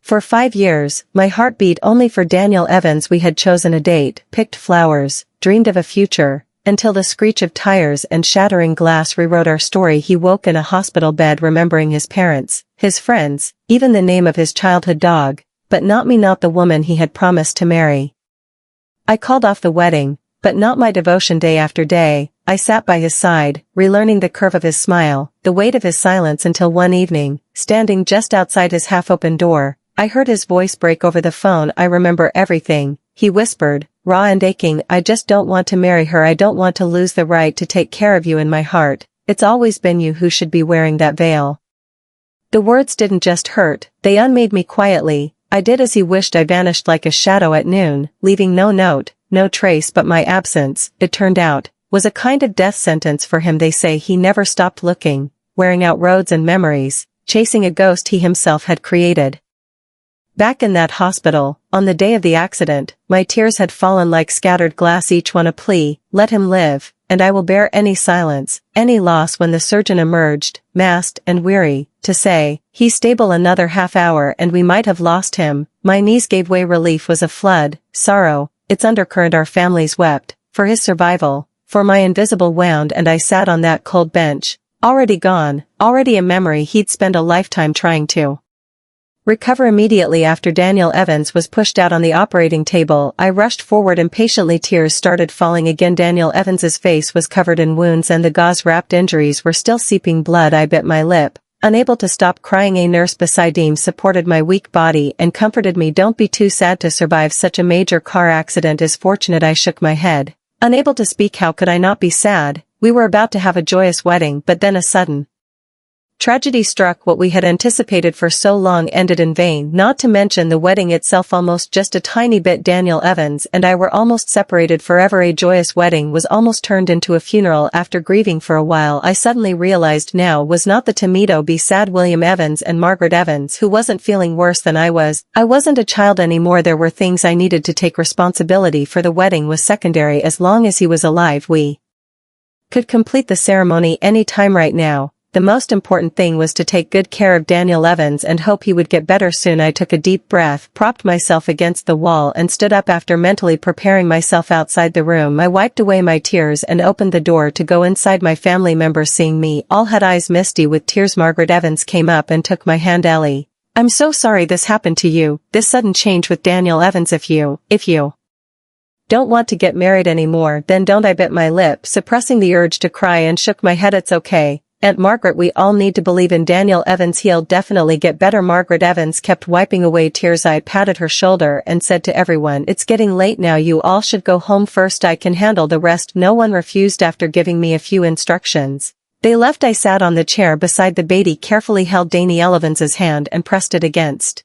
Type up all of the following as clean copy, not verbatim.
For 5 years, my heart beat only for Daniel Evans. We had chosen a date, picked flowers, dreamed of a future, until the screech of tires and shattering glass rewrote our story. He woke in a hospital bed remembering his parents, his friends, even the name of his childhood dog, but not me, not the woman he had promised to marry. I called off the wedding, but not my devotion. Day after day, I sat by his side, relearning the curve of his smile, the weight of his silence, until one evening, standing just outside his half-open door, I heard his voice break over the phone. I remember everything, he whispered, raw and aching. I just don't want to marry her. I don't want to lose the right to take care of you in my heart. It's always been you who should be wearing that veil. The words didn't just hurt, they unmade me quietly. I did as he wished. I vanished like a shadow at noon, leaving no note, no trace. But my absence, it turned out, was a kind of death sentence for him. They say he never stopped looking, wearing out roads and memories, chasing a ghost he himself had created. Back in that hospital, on the day of the accident, my tears had fallen like scattered glass, each one a plea. Let him live, and I will bear any silence, any loss. When the surgeon emerged, masked and weary, to say, "He's stable." Another half hour and we might have lost him, my knees gave way. Relief was a flood, sorrow, its undercurrent. Our families wept, for his survival, for my invisible wound. And I sat on that cold bench, already gone, already a memory he'd spent a lifetime trying to recover. Immediately after Daniel Evans was pushed out on the operating table, I rushed forward impatiently. Tears started falling again. Daniel Evans's face was covered in wounds and the gauze-wrapped injuries were still seeping blood. I bit my lip, unable to stop crying. A nurse beside him supported my weak body and comforted me. Don't be too sad to survive such a major car accident is fortunate. I shook my head, unable to speak. How could I not be sad? We were about to have a joyous wedding, but then a sudden tragedy struck. What we had anticipated for so long ended in vain, not to mention the wedding itself almost just a tiny bit. Daniel Evans and I were almost separated forever. A joyous wedding was almost turned into a funeral. After grieving for a while, I suddenly realized now was not the time to be sad. William Evans and Margaret Evans, who wasn't feeling worse than I was. I wasn't a child anymore. There were things I needed to take responsibility for. The wedding was secondary. As long as he was alive, we could complete the ceremony any time. Right now, the most important thing was to take good care of Daniel Evans and hope he would get better soon. I took a deep breath, propped myself against the wall and stood up. After mentally preparing myself outside the room, I wiped away my tears and opened the door to go inside. My family members, seeing me, all had eyes misty with tears. Margaret Evans came up and took my hand. Ellie, I'm so sorry this happened to you, this sudden change with Daniel Evans. If you don't want to get married anymore, then don't. I bit my lip, suppressing the urge to cry, and shook my head. It's okay, Aunt Margaret, we all need to believe in Daniel Evans. He'll definitely get better. Margaret Evans kept wiping away tears. I patted her shoulder and said to everyone, it's getting late now. You all should go home first. I can handle the rest. No one refused. After giving me a few instructions, they left. I sat on the chair beside the baby, carefully held Daniel Evans's hand and pressed it against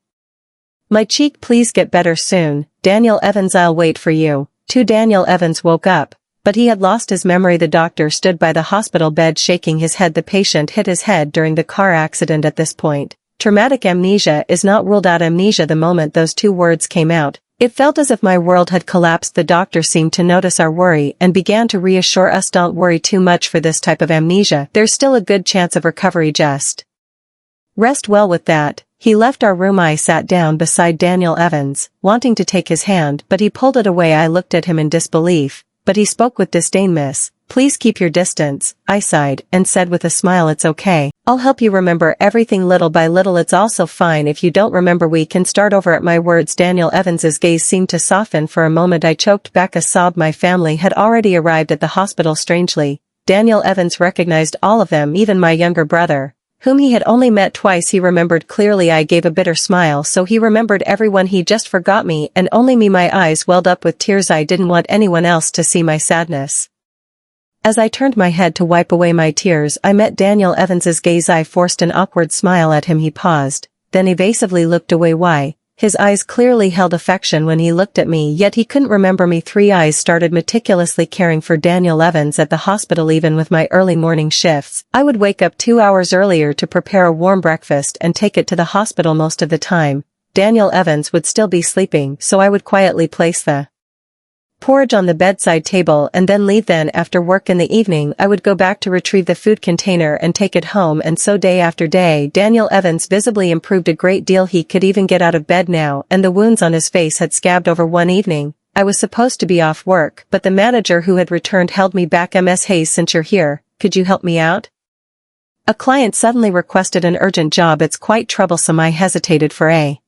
my cheek. Please get better soon, Daniel Evans. I'll wait for you, too. Daniel Evans woke up, but he had lost his memory. The doctor stood by the hospital bed shaking his head. The patient hit his head during the car accident. At this point, traumatic amnesia is not ruled out. Amnesia. The moment those two words came out, it felt as if my world had collapsed. The doctor seemed to notice our worry and began to reassure us, don't worry too much for this type of amnesia. There's still a good chance of recovery. Just rest well with that. He left our room. I sat down beside Daniel Evans, wanting to take his hand, but he pulled it away. I looked at him in disbelief, but he spoke with disdain. Miss, please keep your distance. I sighed and said with a smile, it's okay. I'll help you remember everything little by little. It's also fine if you don't remember. We can start over. At my words, Daniel Evans's gaze seemed to soften. For a moment I choked back a sob. My family had already arrived at the hospital. Strangely, Daniel Evans recognized all of them, even my younger brother, whom he had only met twice. He remembered clearly. I gave a bitter smile. So he remembered everyone. He just forgot me, and only me. My eyes welled up with tears. I didn't want anyone else to see my sadness. As I turned my head to wipe away my tears, I met Daniel Evans's gaze. I forced an awkward smile at him. He paused, then evasively looked away. Why? His eyes clearly held affection when he looked at me, yet he couldn't remember me. 3 eyes started meticulously caring for Daniel Evans at the hospital. Even with my early morning shifts, I would wake up 2 hours earlier to prepare a warm breakfast and take it to the hospital. Most of the time, Daniel Evans would still be sleeping, so I would quietly place the porridge on the bedside table and then leave. Then after work in the evening I would go back to retrieve the food container and take it home, and so day after day. Daniel Evans visibly improved a great deal. He could even get out of bed now, and the wounds on his face had scabbed over. One evening, I was supposed to be off work, but the manager who had returned held me back. Ms. Hayes, since you're here, could you help me out? A client suddenly requested an urgent job. It's quite troublesome. I hesitated for a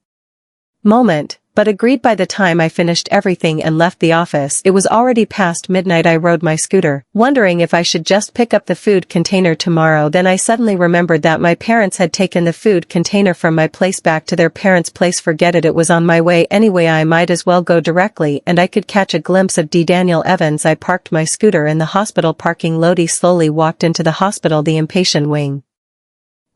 moment, but agreed. By the time I finished everything and left the office, it was already past midnight. I rode my scooter, wondering if I should just pick up the food container tomorrow. Then I suddenly remembered that my parents had taken the food container from my place back to their parents' place. Forget it, it was on my way anyway. I might as well go directly, and I could catch a glimpse of Daniel Evans. I parked my scooter in the hospital parking lot. Slowly walked into the hospital. The inpatient wing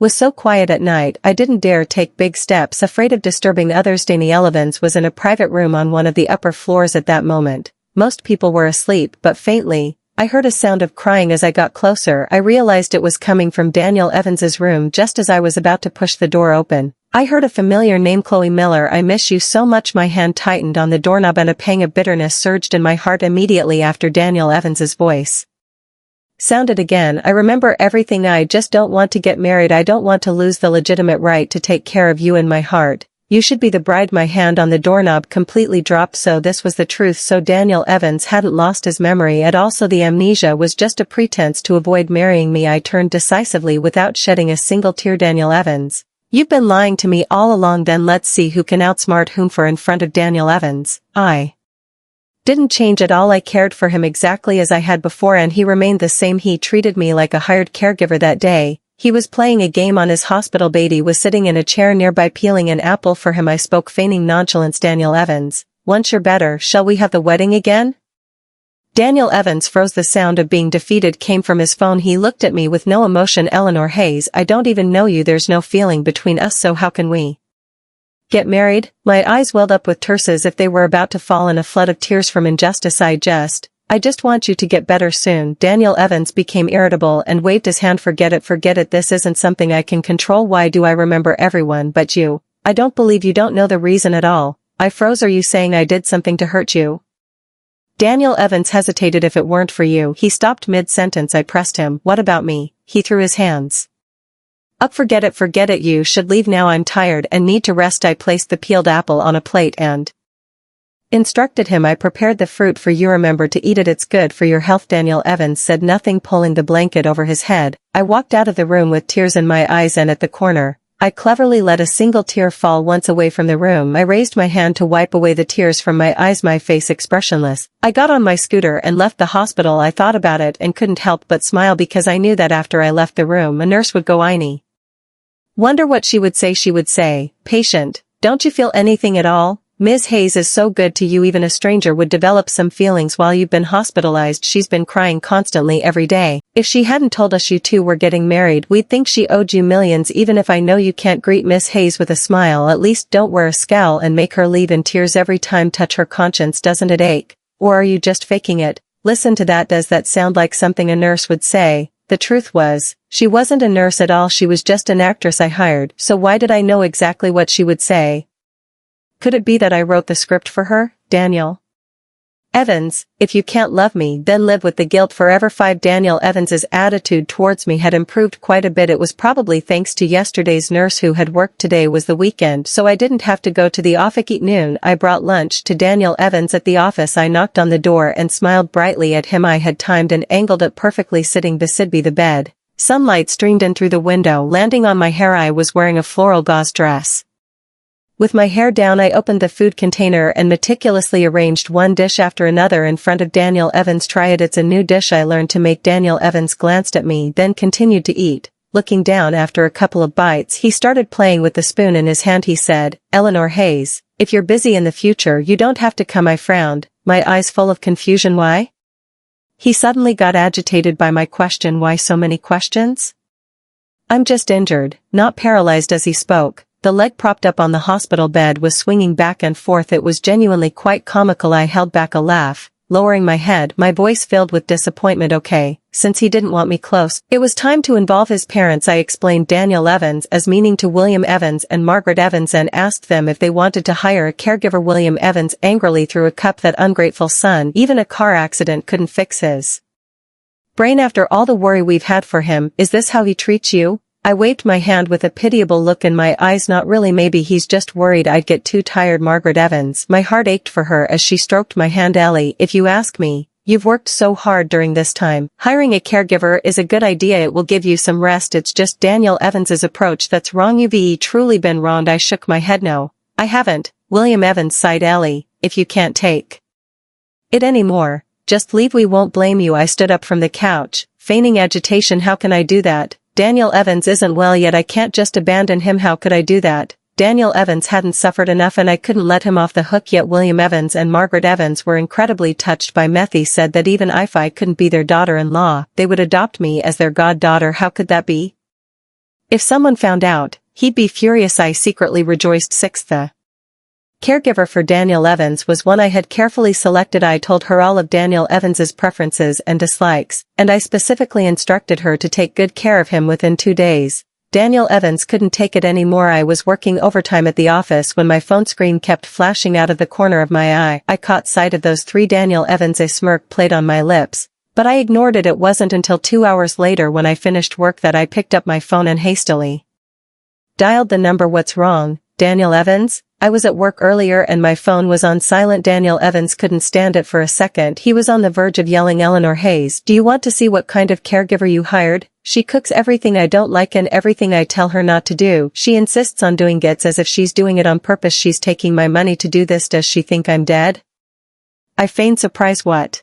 was so quiet at night I didn't dare take big steps, afraid of disturbing others. Daniel Evans was in a private room on one of the upper floors at that moment. Most people were asleep, but faintly, I heard a sound of crying. As I got closer, I realized it was coming from Daniel Evans's room. Just as I was about to push the door open, I heard a familiar name. Chloe Miller. I miss you so much. My hand tightened on the doorknob and a pang of bitterness surged in my heart. Immediately after Daniel Evans's voice sounded again, I remember everything. I just don't want to get married. I don't want to lose the legitimate right to take care of you. In my heart, you should be the bride. My hand on the doorknob completely dropped. So this was the truth. So Daniel Evans hadn't lost his memory at all. So the amnesia was just a pretense to avoid marrying me. I turned decisively without shedding a single tear. Daniel Evans, you've been lying to me all along. Then let's see who can outsmart whom. For in front of Daniel Evans, I didn't change at all. I cared for him exactly as I had before, and he remained the same. He treated me like a hired caregiver. That day, he was playing a game on his hospital bed. He was sitting in a chair nearby peeling an apple for him. I spoke, feigning nonchalance. Daniel Evans, once you're better, shall we have the wedding again? Daniel Evans froze. The sound of being defeated came from his phone. He looked at me with no emotion. Eleanor Hayes, I don't even know you. There's no feeling between us, so how can we get married? My eyes welled up with tears as if they were about to fall in a flood of tears from injustice. I just want you to get better soon. Daniel Evans became irritable and waved his hand. Forget it. This isn't something I can control. Why do I remember everyone but you? I don't believe you don't know the reason at all. I froze. Are you saying I did something to hurt you? Daniel Evans hesitated. If it weren't for you. He stopped mid-sentence. I pressed him. What about me? He threw his hands up. Forget it. You should leave now. I'm tired and need to rest. I placed the peeled apple on a plate and instructed him. I prepared the fruit for you. Remember to eat it. It's good for your health. Daniel Evans said nothing, pulling the blanket over his head. I walked out of the room with tears in my eyes, and at the corner, I cleverly let a single tear fall. Once away from the room, I raised my hand to wipe away the tears from my eyes, my face expressionless. I got on my scooter and left the hospital. I thought about it and couldn't help but smile, because I knew that after I left the room a nurse would go, "Iny. Wonder what she would say." She would say, "Patient, don't you feel anything at all? Ms. Hayes is so good to you. Even a stranger would develop some feelings while you've been hospitalized. She's been crying constantly every day. If she hadn't told us you two were getting married, we'd think she owed you millions. Even if I know you can't." Greet Miss Hayes with a smile. At least don't wear a scowl and make her leave in tears every time. Touch her conscience. Doesn't it ache? Or are you just faking it? Listen to that. Does that sound like something a nurse would say? The truth was, she wasn't a nurse at all. She was just an actress I hired. So why did I know exactly what she would say? Could it be that I wrote the script for her? Daniel Evans, if you can't love me, then live with the guilt forever. 5. Daniel Evans's attitude towards me had improved quite a bit. It was probably thanks to yesterday's nurse who had worked. Today was the weekend, so I didn't have to go to the office at noon. I brought lunch to Daniel Evans at the office. I knocked on the door and smiled brightly at him. I had timed and angled it perfectly, sitting beside the bed. Sunlight streamed in through the window, landing on my hair. I was wearing a floral gauze dress. With my hair down, I opened the food container and meticulously arranged one dish after another in front of Daniel Evans. "Try it. It's a new dish I learned to make." Daniel Evans glanced at me, then continued to eat. Looking down after a couple of bites, he started playing with the spoon in his hand. He said, "Eleanor Hayes, if you're busy in the future, you don't have to come." I frowned, my eyes full of confusion. Why? He suddenly got agitated by my question. Why so many questions? "I'm just injured, not paralyzed." As he spoke, the leg propped up on the hospital bed was swinging back and forth. It was genuinely quite comical. I held back a laugh, lowering my head, my voice filled with disappointment. "Okay, since he didn't want me close. It was time to involve his parents. I explained Daniel Evans as meaning to William Evans and Margaret Evans and asked them if they wanted to hire a caregiver. William Evans angrily threw a cup. That ungrateful son, even a car accident couldn't fix his brain after all the worry we've had for him. Is this how he treats you? I waved my hand with a pitiable look in my eyes. Not really, maybe he's just worried I'd get too tired. Margaret Evans, my heart ached for her as she stroked my hand. Ellie, if you ask me, you've worked so hard during this time. Hiring a caregiver is a good idea. It will give you some rest. It's just Daniel Evans's approach that's wrong. You've truly been wronged. I shook my head. No, I haven't. William Evans sighed. Ellie, if you can't take it anymore, just leave. We won't blame you. I stood up from the couch, feigning agitation. How can I do that? Daniel Evans isn't well yet. I can't just abandon him. How could I do that? Daniel Evans hadn't suffered enough and I couldn't let him off the hook yet. William Evans and Margaret Evans were incredibly touched by Methy. Said that even if I couldn't be their daughter-in-law, they would adopt me as their goddaughter. How could that be? If someone found out, he'd be furious. I secretly rejoiced. 6. The caregiver for Daniel Evans was one I had carefully selected. I told her all of Daniel Evans's preferences and dislikes, and I specifically instructed her to take good care of him within 2 days. Daniel Evans couldn't take it anymore. I was working overtime at the office when my phone screen kept flashing out of the corner of my eye. I caught sight of those 3 Daniel Evans. A smirk played on my lips, but I ignored it. It wasn't until 2 hours later when I finished work that I picked up my phone and hastily dialed the number. What's wrong, Daniel Evans? I was at work earlier and my phone was on silent. Daniel Evans couldn't stand it for a second. He was on the verge of yelling. Eleanor Hayes, do you want to see what kind of caregiver you hired? She cooks everything I don't like and everything I tell her not to do. She insists on doing it as if she's doing it on purpose. She's taking my money to do this. Does she think I'm dead? I feigned surprise. What?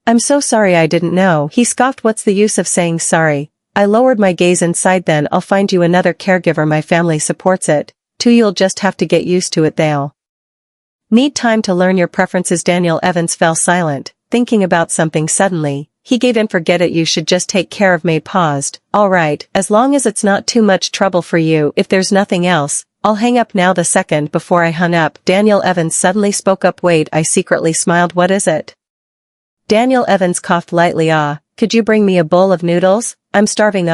I'm so sorry, I didn't know. He scoffed. What's the use of saying sorry? I lowered my gaze and sighed. Then I'll find you another caregiver. My family supports it. You'll just have to get used to it. They'll need time to learn your preferences. Daniel Evans fell silent, thinking about something. Suddenly, he gave in. Forget it, you should just take care of me. Paused. All right, as long as it's not too much trouble for you. If there's nothing else, I'll hang up now. The second before I hung up, Daniel Evans suddenly spoke up. Wait, I secretly smiled. What is it? Daniel Evans coughed lightly. Could you bring me a bowl of noodles? I'm starving.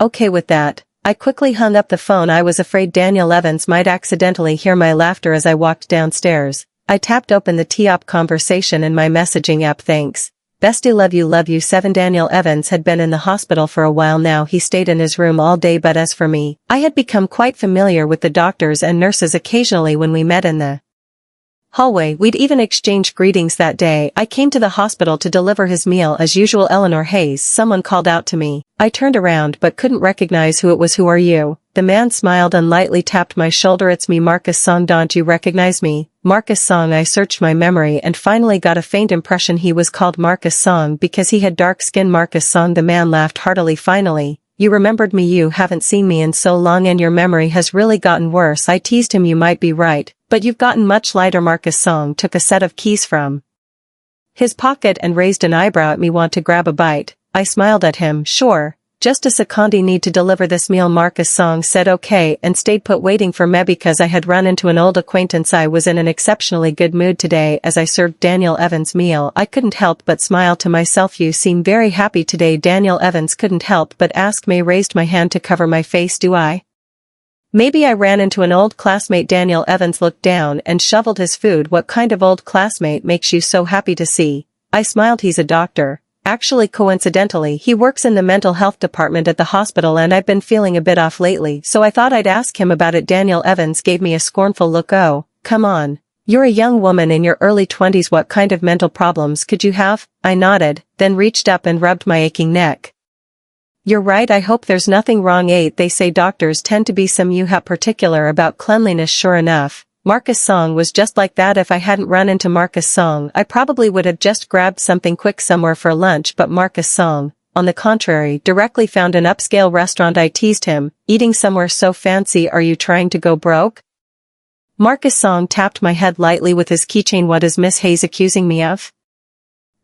Okay with that. I quickly hung up the phone. I was afraid Daniel Evans might accidentally hear my laughter as I walked downstairs. I tapped open the T-op conversation in my messaging app. Thanks. Bestie, love you 7. Daniel Evans had been in the hospital for a while now. He stayed in his room all day, but as for me, I had become quite familiar with the doctors and nurses. Occasionally when we met in the hallway, we'd even exchange greetings. That day, I came to the hospital to deliver his meal as usual. Eleanor Hayes, someone called out to me. I turned around but couldn't recognize who it was. Who are you? The man smiled and lightly tapped my shoulder. It's me, Marcus Song. Don't you recognize me? Marcus Song. I searched my memory and finally got a faint impression he was called Marcus Song because he had dark skin. Marcus Song. The man laughed heartily. Finally, you remembered me. You haven't seen me in so long and your memory has really gotten worse. I teased him. You might be right, but you've gotten much lighter. Marcus Song took a set of keys from his pocket and raised an eyebrow at me. Want to grab a bite? I smiled at him. Sure. Just a second, need to deliver this meal. Marcus Song said okay and stayed put waiting for me because I had run into an old acquaintance. I was in an exceptionally good mood today. As I served Daniel Evans' meal, I couldn't help but smile to myself. You seem very happy today. Daniel Evans couldn't help but ask me. Raised my hand to cover my face. Do I? Maybe I ran into an old classmate. Daniel Evans looked down and shoveled his food. What kind of old classmate makes you so happy to see? I smiled. He's a doctor. Actually, coincidentally, he works in the mental health department at the hospital and I've been feeling a bit off lately, so I thought I'd ask him about it. Daniel Evans gave me a scornful look. Oh, come on. You're a young woman in your early 20s. What kind of mental problems could you have? I nodded, then reached up and rubbed my aching neck. You're right. I hope there's nothing wrong. 8. They say doctors tend to be particular about cleanliness. Sure enough, Marcus Song was just like that. If I hadn't run into Marcus Song, I probably would have just grabbed something quick somewhere for lunch, but Marcus Song, on the contrary, directly found an upscale restaurant. I teased him, eating somewhere so fancy. Are you trying to go broke? Marcus Song tapped my head lightly with his keychain. What is Miss Hayes accusing me of?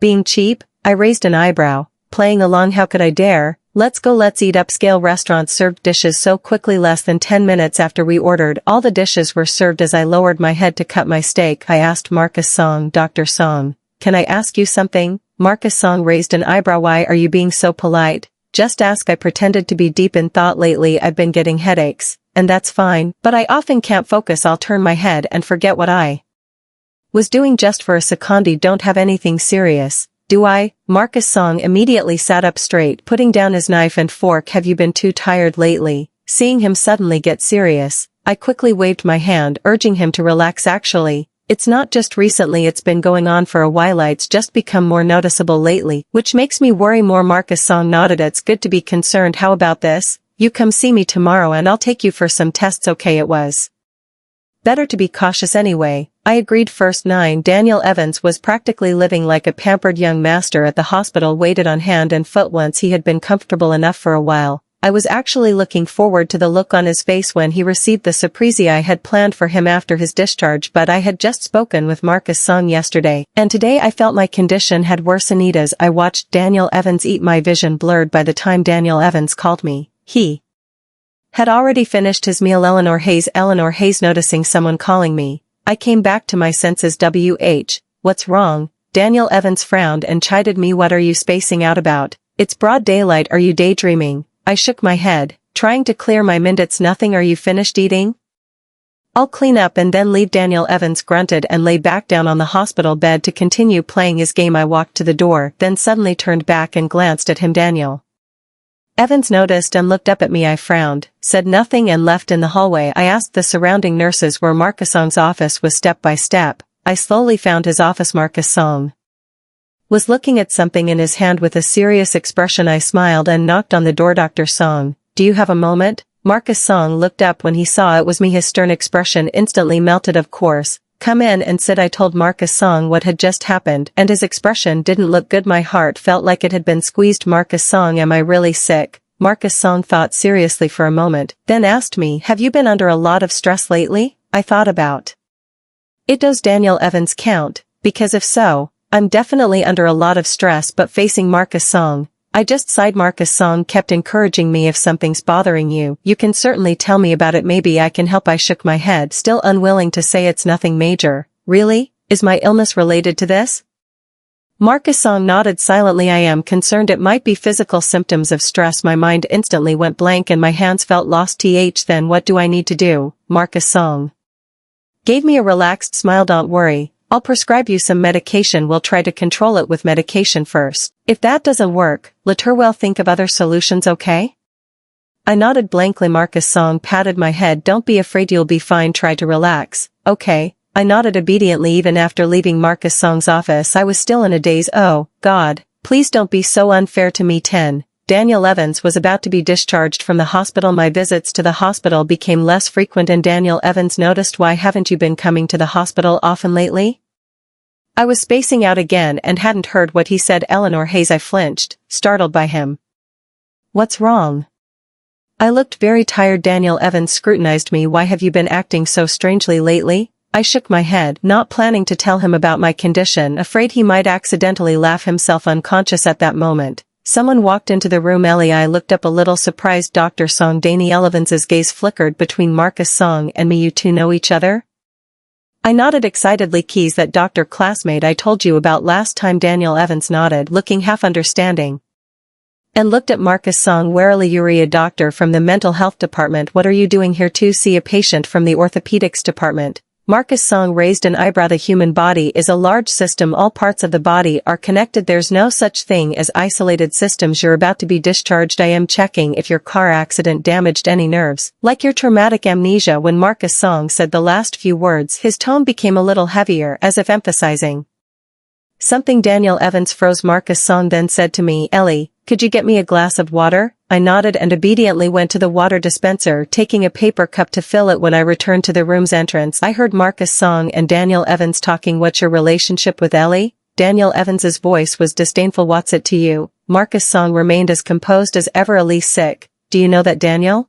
Being cheap? I raised an eyebrow, playing along. How could I dare? Let's go. Let's eat. Upscale restaurants served dishes so quickly. Less than 10 minutes after we ordered, all the dishes were served. As I lowered my head to cut my steak, I asked Marcus Song, Dr. Song, can I ask you something? Marcus Song raised an eyebrow. Why are you being so polite? Just ask. I pretended to be deep in thought. Lately I've been getting headaches, and that's fine, but I often can't focus. I'll turn my head and forget what I was doing just for a second. Don't have anything serious, do I? Marcus Song immediately sat up straight, putting down his knife and fork. Have you been too tired lately? Seeing him suddenly get serious, I quickly waved my hand, urging him to relax. Actually, it's not just recently, it's been going on for a while. It's just become more noticeable lately, which makes me worry more. Marcus Song nodded. It's good to be concerned. How about this? You come see me tomorrow and I'll take you for some tests. Okay, it was better to be cautious anyway, I agreed. First 9. Daniel Evans was practically living like a pampered young master at the hospital, waited on hand and foot. Once he had been comfortable enough for a while, I was actually looking forward to the look on his face when he received the surprise I had planned for him after his discharge. But I had just spoken with Marcus Song yesterday, and today I felt my condition had worsened. As I watched Daniel Evans eat, my vision blurred. By the time Daniel Evans called me, he had already finished his meal. Eleanor Hayes. Noticing someone calling me, I came back to my senses. What's wrong? Daniel Evans frowned and chided me. What are you spacing out about? It's broad daylight. Are you daydreaming? I shook my head, trying to clear my mind. It's nothing. Are you finished eating? I'll clean up and then leave. Daniel Evans grunted and lay back down on the hospital bed to continue playing his game. I walked to the door, then suddenly turned back and glanced at him. Daniel Evans noticed and looked up at me. I frowned, said nothing and left. In the hallway I asked the surrounding nurses where Marcus Song's office was. Step by step, I slowly found his office. Marcus Song was looking at something in his hand with a serious expression. I smiled and knocked on the door. Dr. Song, do you have a moment? Marcus Song looked up when he saw it was me. His stern expression instantly melted. Of course, come in and sit. I told Marcus Song what had just happened, and his expression didn't look good. My heart felt like it had been squeezed. Marcus Song, am I really sick? Marcus Song thought seriously for a moment, then asked me, have you been under a lot of stress lately? I thought about it. Does Daniel Evans count? Because if so, I'm definitely under a lot of stress. But facing Marcus Song, I just sighed. Marcus Song kept encouraging me, if something's bothering you, you can certainly tell me about it. Maybe I can help. I shook my head, still unwilling to say it's nothing major. Really? Is my illness related to this? Marcus Song nodded silently. I am concerned it might be physical symptoms of stress. My mind instantly went blank and my hands felt lost. Then what do I need to do? Marcus Song gave me a relaxed smile. Don't worry. I'll prescribe you some medication. We'll try to control it with medication first. If that doesn't work, we'll think of other solutions, okay? I nodded blankly. Marcus Song patted my head. Don't be afraid, you'll be fine. Try to relax, okay? I nodded obediently. Even after leaving Marcus Song's office, I was still in a daze. Oh, God, please don't be so unfair to me. 10. Daniel Evans was about to be discharged from the hospital. My visits to the hospital became less frequent and Daniel Evans noticed. Why haven't you been coming to the hospital often lately? I was spacing out again and hadn't heard what he said. Eleanor Hayes. I flinched, startled by him. What's wrong? I looked very tired. Daniel Evans scrutinized me. Why have you been acting so strangely lately? I shook my head, not planning to tell him about my condition, afraid he might accidentally laugh himself unconscious. At that moment, someone walked into the room. Ellie. I looked up a little surprised. Dr. Song. Daniel Evans's gaze flickered between Marcus Song and me. You two know each other? I nodded excitedly. Keys, that doctor classmate I told you about last time. Daniel Evans nodded, looking half understanding, and looked at Marcus Song warily. You're a doctor from the mental health department. What are you doing here? To see a patient from the orthopedics department. Marcus Song raised an eyebrow. The human body is a large system. All parts of the body are connected. There's no such thing as isolated systems. You're about to be discharged. I am checking if your car accident damaged any nerves, like your traumatic amnesia. When Marcus Song said the last few words, his tone became a little heavier, as if emphasizing something. Daniel Evans froze. Marcus Song then said to me, Ellie, could you get me a glass of water? I nodded and obediently went to the water dispenser, taking a paper cup to fill it. When I returned to the room's entrance, I heard Marcus Song and Daniel Evans talking. What's your relationship with Ellie? Daniel Evans's voice was disdainful. What's it to you? Marcus Song remained as composed as ever. Ellie's sick. Do you know that, Daniel?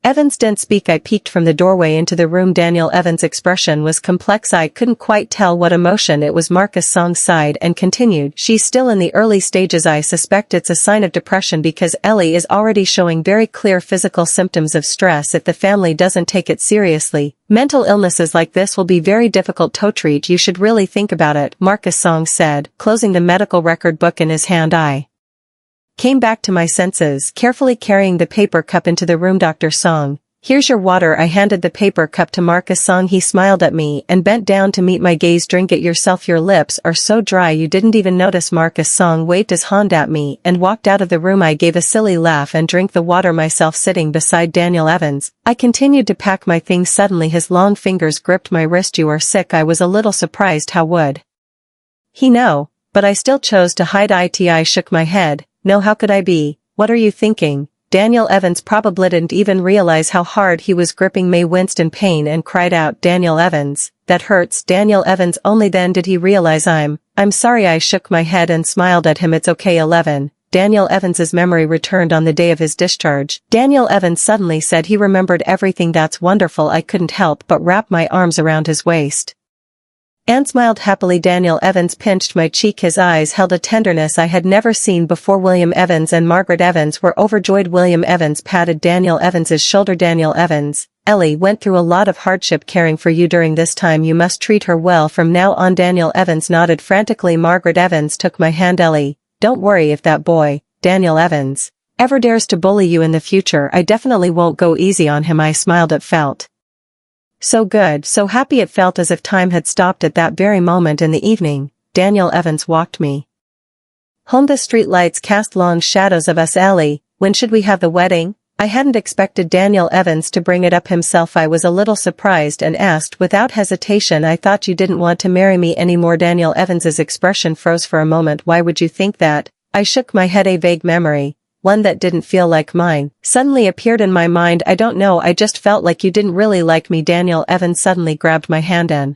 Evans didn't speak. I peeked from the doorway into the room. Daniel Evans' expression was complex. I couldn't quite tell what emotion it was. Marcus Song sighed and continued, "She's still in the early stages. I suspect it's a sign of depression because Ellie is already showing very clear physical symptoms of stress. If the family doesn't take it seriously, mental illnesses like this will be very difficult to treat. You should really think about it," Marcus Song said, closing the medical record book in his hand. I came back to my senses, carefully carrying the paper cup into the room. "Dr. Song, here's your water." I handed the paper cup to Marcus Song. He smiled at me and bent down to meet my gaze. "Drink it yourself. Your lips are so dry you didn't even notice." Marcus Song waved his hand at me and walked out of the room. I gave a silly laugh and drank the water myself, sitting beside Daniel Evans. I continued to pack my things. Suddenly his long fingers gripped my wrist. "You are sick." I was a little surprised. How would he know? But I still chose to hide it. I shook my head. "No, how could I be? What are you thinking?" Daniel Evans probably didn't even realize how hard he was gripping me. Winced in pain and cried out, "Daniel Evans, that hurts." Daniel Evans, only then did he realize I'm sorry. I shook my head and smiled at him. "It's okay." 11. Daniel Evans's memory returned on the day of his discharge. Daniel Evans suddenly said he remembered everything. "That's wonderful." I couldn't help but wrap my arms around his waist and smiled happily. Daniel Evans pinched my cheek. His eyes held a tenderness I had never seen before. William Evans and Margaret Evans were overjoyed. William Evans patted Daniel Evans's shoulder. "Daniel Evans, Ellie went through a lot of hardship caring for you during this time. You must treat her well from now on." Daniel Evans nodded frantically. Margaret Evans took my hand. "Ellie, don't worry. If that boy, Daniel Evans, ever dares to bully you in the future, I definitely won't go easy on him." I smiled. It felt so good, so happy. It felt as if time had stopped at that very moment. In the evening, Daniel Evans walked me home. The street lights cast long shadows of us. "Ellie, when should we have the wedding?" I hadn't expected Daniel Evans to bring it up himself. I was a little surprised and asked without hesitation, "I thought you didn't want to marry me anymore." Daniel Evans's expression froze for a moment. "Why would you think that?" I shook my head. A vague memory, one that didn't feel like mine, suddenly appeared in my mind. "I don't know, I just felt like you didn't really like me." Daniel Evans suddenly grabbed my hand and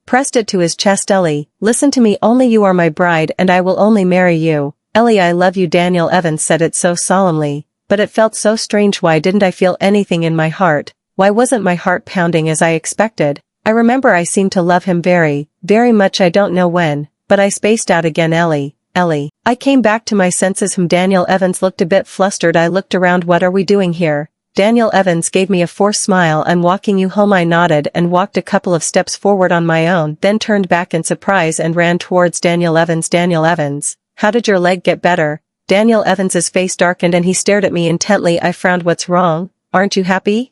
pressed it to his chest. "Ellie, listen to me. Only you are my bride and I will only marry you." "Ellie, I love you." Daniel Evans said it so solemnly, but it felt so strange. Why didn't I feel anything in my heart? Why wasn't my heart pounding as I expected? I remember I seemed to love him very, very much. I don't know when, but I spaced out again. "Ellie, Ellie." I came back to my senses. Daniel Evans looked a bit flustered. I looked around. "What are we doing here?" Daniel Evans gave me a forced smile. "I'm walking you home." I nodded and walked a couple of steps forward on my own, then turned back in surprise and ran towards Daniel Evans. "Daniel Evans, how did your leg get better?" Daniel Evans's face darkened and he stared at me intently. I frowned. "What's wrong? Aren't you happy?"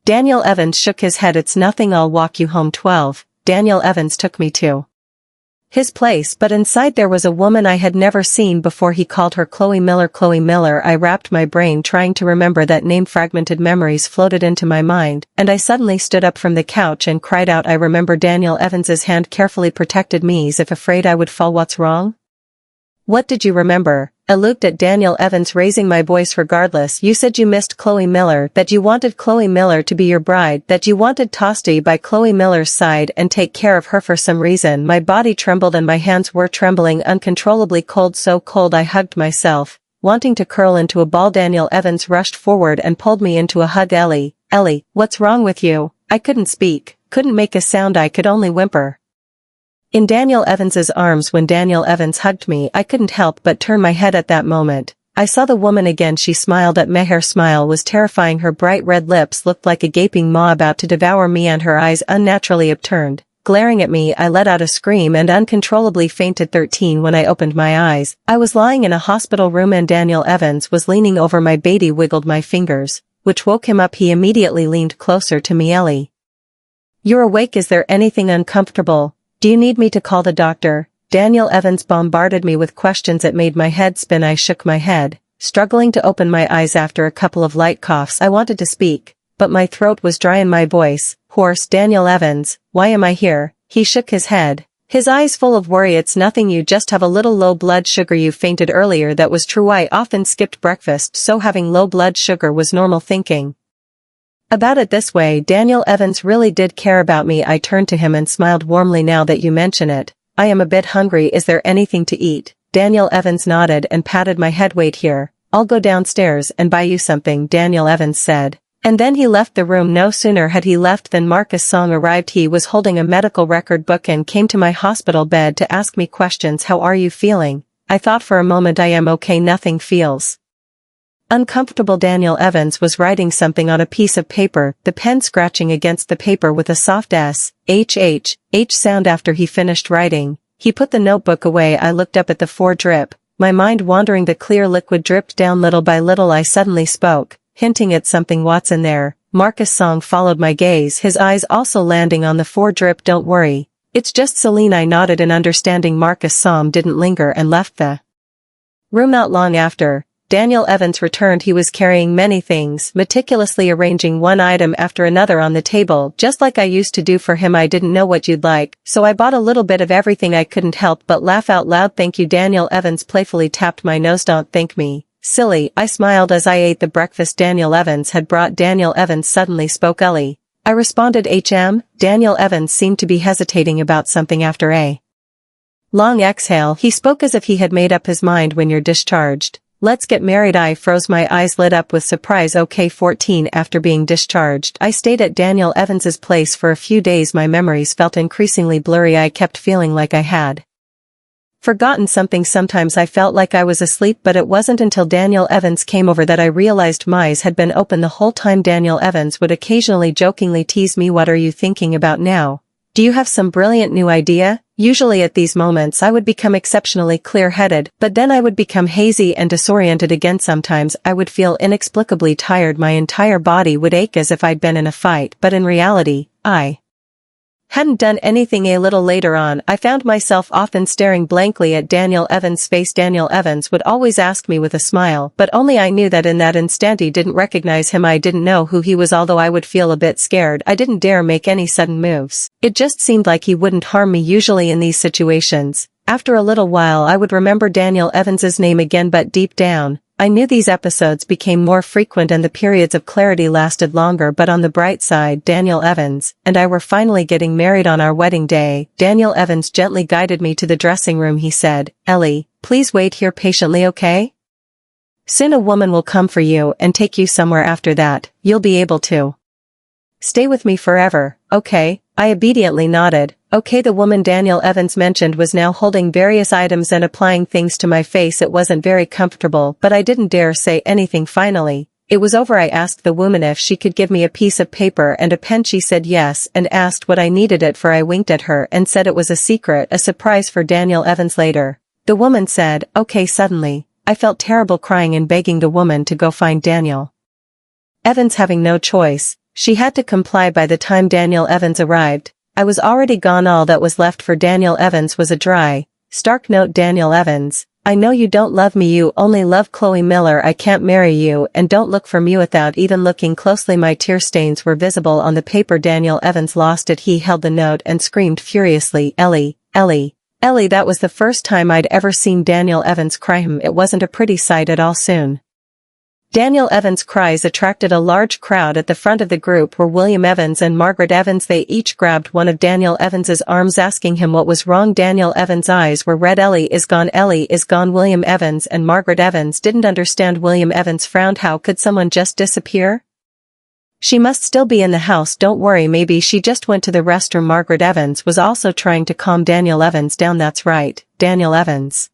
Daniel Evans shook his head. "It's nothing. I'll walk you home." 12. Daniel Evans took me to his place, but inside there was a woman I had never seen before. He called her Chloe Miller. Chloe Miller. I racked my brain trying to remember that name. Fragmented memories floated into my mind, and I suddenly stood up from the couch and cried out. I remember Daniel Evans's hand carefully protected me as if afraid I would fall. "What's wrong? What did you remember?" I looked at Daniel Evans, raising my voice. "Regardless, you said you missed Chloe Miller, that you wanted Chloe Miller to be your bride, that you wanted to stay by Chloe Miller's side and take care of her." For some reason my body trembled and my hands were trembling uncontrollably. Cold, so cold I hugged myself, wanting to curl into a ball. Daniel Evans rushed forward and pulled me into a hug. "Ellie, Ellie, what's wrong with you?" I couldn't speak, couldn't make a sound. I could only whimper in Daniel Evans's arms. When Daniel Evans hugged me, I couldn't help but turn my head. At that moment, I saw the woman again. She smiled at me. Her smile was terrifying. Her bright red lips looked like a gaping maw about to devour me, and her eyes unnaturally upturned, glaring at me. I let out a scream and uncontrollably fainted. 13. When I opened my eyes, I was lying in a hospital room and Daniel Evans was leaning over my baby. Wiggled my fingers, which woke him up. He immediately leaned closer to me. "Ellie, you're awake. Is there anything uncomfortable? Do you need me to call the doctor?" Daniel Evans bombarded me with questions that made my head spin. I shook my head, struggling to open my eyes. After a couple of light coughs, I wanted to speak, but my throat was dry and my voice hoarse. "Daniel Evans, why am I here?" He shook his head, his eyes full of worry. "It's nothing. You just have a little low blood sugar. You fainted earlier." That was true. I often skipped breakfast, so having low blood sugar was normal. Thinking about it this way, Daniel Evans really did care about me. I turned to him and smiled warmly. "Now that you mention it, I am a bit hungry. Is there anything to eat?" Daniel Evans nodded and patted my head. "Wait here, I'll go downstairs and buy you something, Daniel Evans said. And then he left the room. No sooner had he left than Marcus Song arrived. He was holding a medical record book and came to my hospital bed to ask me questions. How are you feeling? I thought for a moment I am okay, nothing feels uncomfortable. Daniel Evans was writing something on a piece of paper, the pen scratching against the paper with a soft S-H-H sound. After he finished writing, he put the notebook away. I looked up at the floor drip, my mind wandering. The clear liquid dripped down. Little by little I suddenly spoke, hinting at something. What's in there? Marcus Song followed my gaze, his eyes also landing on the floor drip. Don't worry. It's just Celine. I nodded in understanding. Marcus Song didn't linger and left the room. Not long after, Daniel Evans returned. He was carrying many things, meticulously arranging one item after another on the table, just like I used to do for him. I didn't know what you'd like, so I bought a little bit of everything. I couldn't help but laugh out loud. Thank you. Daniel Evans playfully tapped my nose. Don't thank me, silly. I smiled as I ate the breakfast Daniel Evans had brought. Daniel Evans suddenly spoke. Ellie. I responded. Daniel Evans seemed to be hesitating about something. After a long exhale, he spoke as if he had made up his mind. When you're discharged, let's get married. I froze. My eyes lit up with surprise. Okay. 14. After being discharged, I stayed at Daniel Evans's place for a few days. My memories felt increasingly blurry. I kept feeling like I had forgotten something. Sometimes I felt like I was asleep, but it wasn't until Daniel Evans came over that I realized my eyes had been open the whole time. Daniel Evans would occasionally jokingly tease me. What are you thinking about now? Do you have some brilliant new idea? Usually at these moments I would become exceptionally clear-headed, but then I would become hazy and disoriented again. Sometimes I would feel inexplicably tired. My entire body would ache as if I'd been in a fight, but in reality, I hadn't done anything. A little later on, I found myself often staring blankly at Daniel Evans' face. Daniel Evans would always ask me with a smile, but only I knew that in that instant he didn't recognize him. I didn't know who he was. Although I would feel a bit scared, I didn't dare make any sudden moves. It just seemed like he wouldn't harm me. Usually in these situations, after a little while I would remember Daniel Evans's name again, but deep down, I knew these episodes became more frequent and the periods of clarity lasted longer. But on the bright side, Daniel Evans and I were finally getting married. On our wedding day, Daniel Evans gently guided me to the dressing room. He said, Ellie, please wait here patiently, okay? Soon a woman will come for you and take you somewhere. After that, you'll be able to stay with me forever, okay? I obediently nodded. Okay. The woman Daniel Evans mentioned was now holding various items and applying things to my face. It wasn't very comfortable, but I didn't dare say anything. Finally, it was over. I asked the woman if she could give me a piece of paper and a pen. She said yes and asked what I needed it for. I winked at her and said it was a secret, a surprise for Daniel Evans later. The woman said, okay. Suddenly, I felt terrible, crying and begging the woman to go find Daniel Evans. Having no choice, she had to comply. By the time Daniel Evans arrived, I was already gone. All that was left for Daniel Evans was a dry, stark note. Daniel Evans, I know you don't love me. You only love Chloe Miller. I can't marry you, and don't look for me. Without even looking closely, my tear stains were visible on the paper. Daniel Evans lost it. He held the note and screamed furiously, Ellie, Ellie, Ellie. That was the first time I'd ever seen Daniel Evans cry. It wasn't a pretty sight at all. Soon, Daniel Evans' cries attracted a large crowd. At the front of the group were William Evans and Margaret Evans. They each grabbed one of Daniel Evans's arms, asking him what was wrong. Daniel Evans' eyes were red. Ellie is gone. Ellie is gone. William Evans and Margaret Evans didn't understand. William Evans frowned. How could someone just disappear? She must still be in the house. Don't worry, maybe she just went to the restroom. Margaret Evans was also trying to calm Daniel Evans down. That's right, Daniel Evans.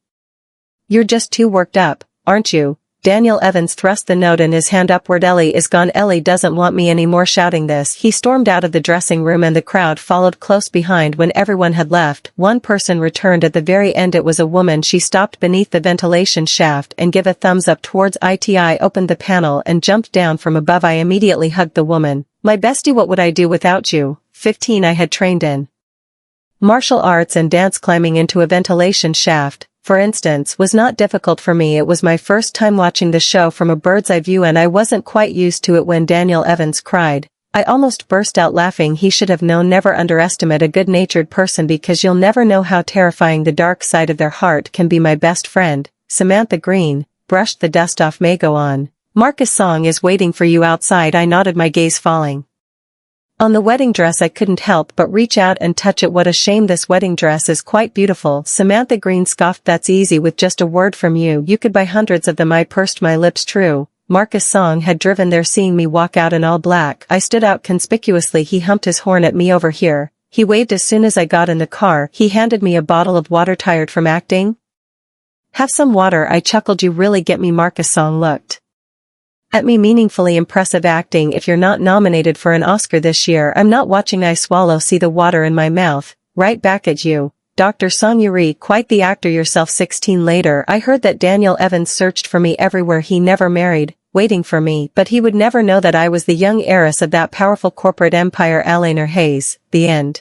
You're just too worked up, aren't you? Daniel Evans thrust the note in his hand upward. Ellie is gone. Ellie doesn't want me anymore. Shouting this, he stormed out of the dressing room and the crowd followed close behind. When everyone had left, one person returned at the very end. It was a woman. She stopped beneath the ventilation shaft and gave a thumbs up towards it. I opened the panel and jumped down from above. I immediately hugged the woman. My bestie, what would I do without you? 15. I had trained in martial arts and dance. Climbing into a ventilation shaft, for instance, was not difficult for me. It was my first time watching the show from a bird's eye view and I wasn't quite used to it. When Daniel Evans cried, I almost burst out laughing. He should have known. Never underestimate a good-natured person, because you'll never know how terrifying the dark side of their heart can be. My best friend, Samantha Green, brushed the dust off. May go on. Marcus Song is waiting for you outside. I nodded, my gaze falling On the wedding dress I couldn't help but reach out and touch it. What a shame, this wedding dress is quite beautiful. Samantha Green scoffed. That's easy, with just a word from you. You could buy hundreds of them. I pursed my lips. True. Marcus Song had driven there. Seeing me walk out in all black, I stood out conspicuously. He humped his horn at me. Over here. He waved. As soon as I got in the car, he handed me a bottle of water. Tired from acting? Have some water, I chuckled. You really get me. Marcus Song looked at me meaningfully. Impressive acting. If you're not nominated for an Oscar this year, I'm not watching. I swallow. See the water in my mouth. Right back at you. Dr. Song, you're quite the actor yourself. 16 later, I heard that Daniel Evans searched for me everywhere. He never married, waiting for me, but he would never know that I was the young heiress of that powerful corporate empire. Alainer Hayes. The end.